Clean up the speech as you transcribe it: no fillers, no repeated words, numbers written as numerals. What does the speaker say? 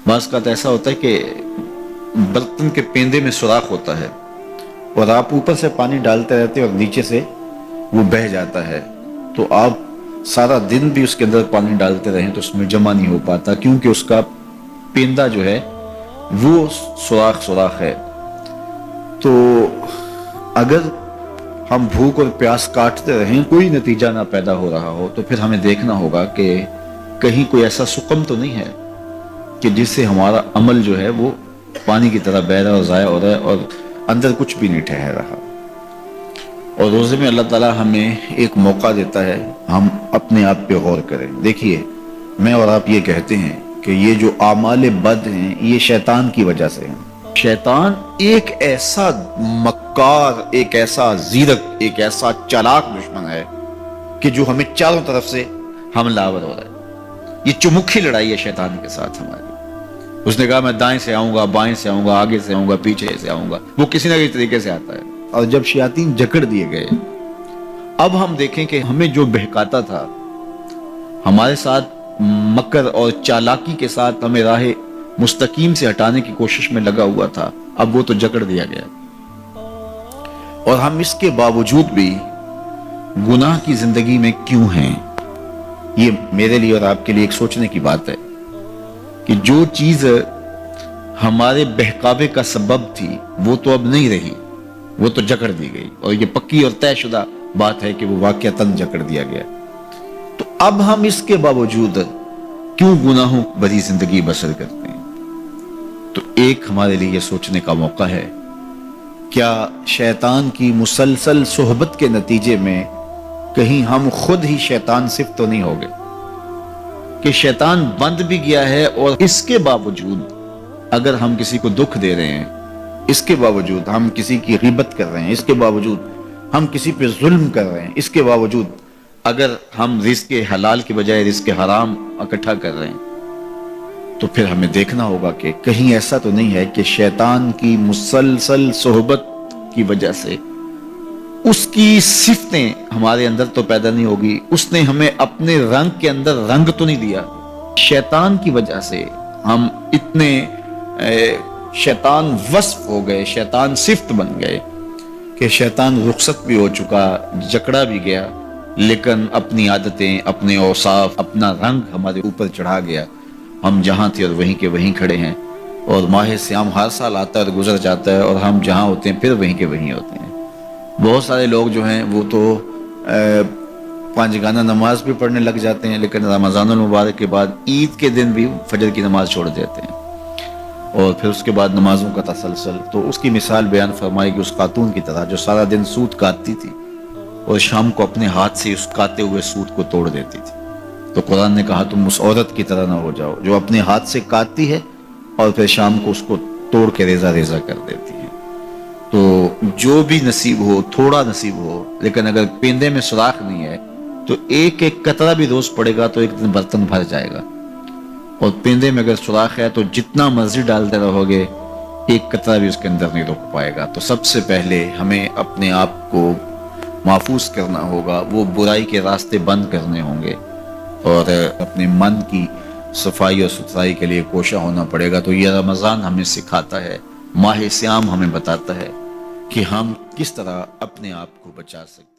بعض اوقات ایسا ہوتا ہے کہ برتن کے پیندے میں سوراخ ہوتا ہے اور آپ اوپر سے پانی ڈالتے رہتے ہیں اور نیچے سے وہ بہہ جاتا ہے، تو آپ سارا دن بھی اس کے اندر پانی ڈالتے رہیں تو اس میں جمع نہیں ہو پاتا، کیونکہ اس کا پیندہ جو ہے وہ سوراخ ہے۔ تو اگر ہم بھوک اور پیاس کاٹتے رہیں، کوئی نتیجہ نہ پیدا ہو رہا ہو، تو پھر ہمیں دیکھنا ہوگا کہ کہیں کوئی ایسا سقم تو نہیں ہے کہ جس سے ہمارا عمل جو ہے وہ پانی کی طرح بہہ رہا اور ضائع ہو رہا ہے اور اندر کچھ بھی نہیں ٹھہر رہا۔ اور روزے میں اللہ تعالیٰ ہمیں ایک موقع دیتا ہے ہم اپنے آپ پہ غور کریں۔ دیکھیے، میں اور آپ یہ کہتے ہیں کہ یہ جو اعمال بد ہیں یہ شیطان کی وجہ سے ہیں۔ شیطان ایک ایسا مکار، ایک ایسا زیرک، ایک ایسا چالاک دشمن ہے کہ جو ہمیں چاروں طرف سے حملہ آور ہو رہا ہے۔ یہ چمکھی لڑائی ہے شیطان کے ساتھ ہماری۔ اس نے کہا میں دائیں سے آؤں گا، بائیں سے آؤں گا، آگے سے آؤں گا، پیچھے سے آؤں گا، وہ کسی نہ کسی طریقے سے آتا ہے۔ اور جب شیاطین جکڑ دیے گئے، اب ہم دیکھیں کہ ہمیں جو بہکاتا تھا، ہمارے ساتھ مکر اور چالاکی کے ساتھ ہمیں راہ مستقیم سے ہٹانے کی کوشش میں لگا ہوا تھا، اب وہ تو جکڑ دیا گیا، اور ہم اس کے باوجود بھی گناہ کی زندگی میں کیوں ہیں؟ یہ میرے لیے اور آپ کے لیے ایک سوچنے کی بات ہے کہ جو چیز ہمارے بہکاوے کا سبب تھی وہ تو اب نہیں رہی، وہ تو جکڑ دی گئی، اور یہ پکی اور طے شدہ بات ہے کہ وہ واقعتاً جکڑ دیا گیا۔ تو اب ہم اس کے باوجود کیوں گناہوں بھری زندگی بسر کرتے ہیں؟ تو ایک ہمارے لیے یہ سوچنے کا موقع ہے، کیا شیطان کی مسلسل صحبت کے نتیجے میں کہیں ہم خود ہی شیطان صفت تو نہیں ہو گئے کہ شیطان بند بھی گیا ہے، اور اس کے باوجود اگر ہم کسی کو دکھ دے رہے ہیں، اس کے باوجود ہم کسی کی غیبت کر رہے ہیں، اس کے باوجود ہم کسی پہ ظلم کر رہے ہیں، اس کے باوجود اگر ہم رزق حلال کی بجائے رزق حرام اکٹھا کر رہے ہیں، تو پھر ہمیں دیکھنا ہوگا کہ کہیں ایسا تو نہیں ہے کہ شیطان کی مسلسل صحبت کی وجہ سے اس کی صفتیں ہمارے اندر تو پیدا نہیں ہوگی، اس نے ہمیں اپنے رنگ کے اندر رنگ تو نہیں دیا۔ شیطان کی وجہ سے ہم اتنے شیطان وصف ہو گئے، شیطان صفت بن گئے کہ شیطان رخصت بھی ہو چکا، جکڑا بھی گیا، لیکن اپنی عادتیں، اپنے اوصاف، اپنا رنگ ہمارے اوپر چڑھا گیا۔ ہم جہاں تھے اور وہیں کے وہیں کھڑے ہیں، اور ماہ سیام ہر سال آتا ہے اور گزر جاتا ہے، اور ہم جہاں ہوتے ہیں پھر وہیں کے وہیں ہوتے ہیں۔ بہت سارے لوگ جو ہیں وہ تو پانچ گانہ نماز بھی پڑھنے لگ جاتے ہیں، لیکن رمضان المبارک کے بعد عید کے دن بھی فجر کی نماز چھوڑ دیتے ہیں، اور پھر اس کے بعد نمازوں کا تسلسل۔ تو اس کی مثال بیان فرمائی کہ اس خاتون کی طرح جو سارا دن سوت کاٹتی تھی اور شام کو اپنے ہاتھ سے اس کاتے ہوئے سوت کو توڑ دیتی تھی۔ تو قرآن نے کہا تم اس عورت کی طرح نہ ہو جاؤ جو اپنے ہاتھ سے کاٹتی ہے اور پھر شام کو اس کو توڑ کے ریزہ ریزہ کر دیتی ہے۔ تو جو بھی نصیب ہو، تھوڑا نصیب ہو، لیکن اگر پیندے میں سوراخ نہیں ہے تو ایک ایک قطرہ بھی روز پڑے گا تو ایک دن برتن بھر جائے گا، اور پیندے میں اگر سوراخ ہے تو جتنا مرضی ڈالتے رہو گے ایک قطرہ بھی اس کے اندر نہیں رک پائے گا۔ تو سب سے پہلے ہمیں اپنے آپ کو محفوظ کرنا ہوگا، وہ برائی کے راستے بند کرنے ہوں گے، اور اپنے من کی صفائی اور ستھرائی کے لیے کوشاں ہونا پڑے گا۔ تو یہ رمضان ہمیں سکھاتا ہے، ماہ سیام ہمیں بتاتا ہے کہ ہم کس طرح اپنے آپ کو بچا سکتے ہیں۔